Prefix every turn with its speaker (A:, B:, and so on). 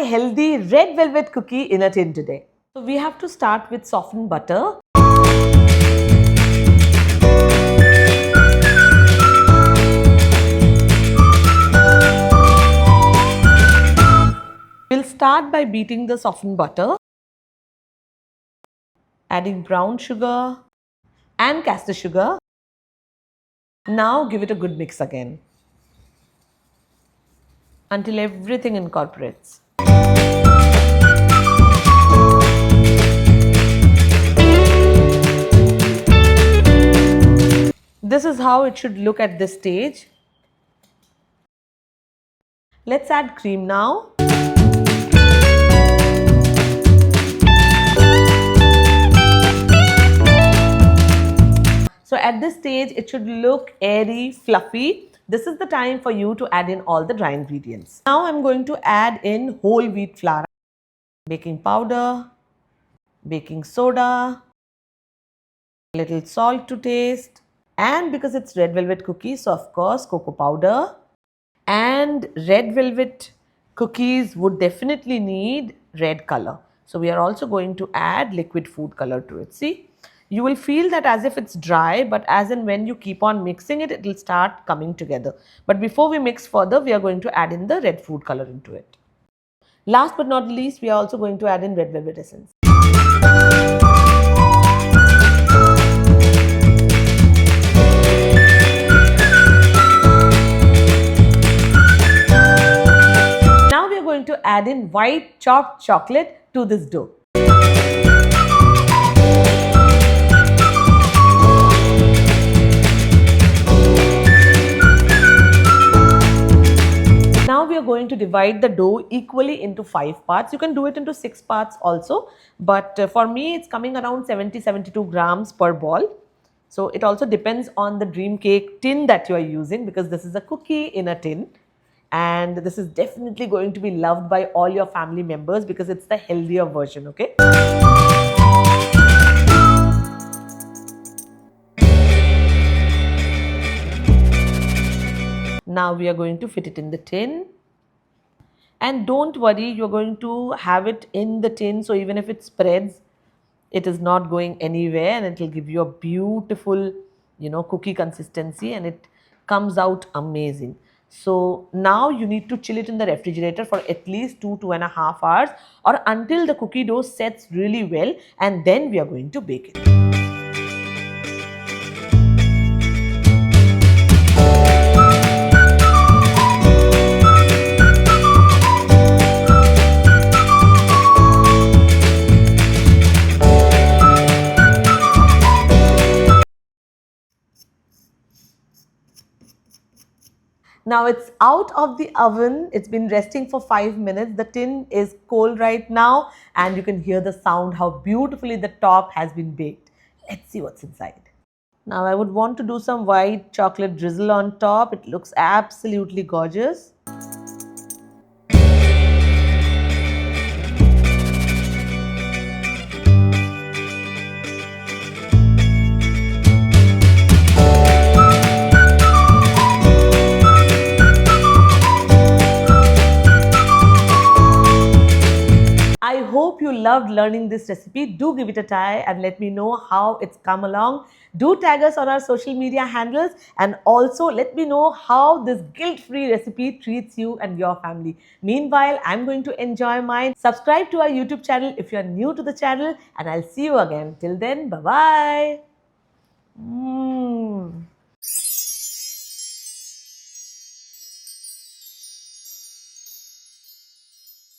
A: healthy red velvet cookie in a tin today. So we have to start with softened butter. We'll start by beating the softened butter, adding brown sugar and castor sugar. Now give it a good mix again until everything incorporates. This is how it should look at this stage. Let's add cream now. So at this stage, it should look airy, fluffy. This is the time for you to add in all the dry ingredients. Now I'm going to add in whole wheat flour, baking powder, baking soda, little salt to taste, and because it's red velvet cookies, so of course cocoa powder. And red velvet cookies would definitely need red color. So we are also going to add liquid food color to it. See, you will feel that as if it's dry, but as and when you keep on mixing it, it will start coming together. But before we mix further, we are going to add in the red food color into it. Last but not least, we are also going to add in red velvet essence. To add in white chopped chocolate to this dough. Now we are going to divide the dough equally into 5 parts. You can do it into 6 parts also, but for me it's coming around 70-72 grams per ball. So it also depends on the dream cake tin that you are using, because this is a cookie in a tin. And this is definitely going to be loved by all your family members because it's the healthier version, okay? Now we are going to fit it in the tin. And don't worry, you're going to have it in the tin, so even if it spreads, it is not going anywhere, and it will give you a beautiful, cookie consistency, and it comes out amazing. So now you need to chill it in the refrigerator for at least 2-2.5 hours, or until the cookie dough sets really well, and then we are going to bake it. Now it's out of the oven. It's been resting for 5 minutes. The tin is cold right now, and you can hear the sound how beautifully the top has been baked. Let's see what's inside. Now I would want to do some white chocolate drizzle on top. It looks absolutely gorgeous. I hope you loved learning this recipe. Do give it a try and let me know how it's come along. Do tag us on our social media handles, and also let me know how this guilt-free recipe treats you and your family. Meanwhile, I'm going to enjoy mine. Subscribe to our YouTube channel if you're new to the channel, and I'll see you again. Till then, bye-bye.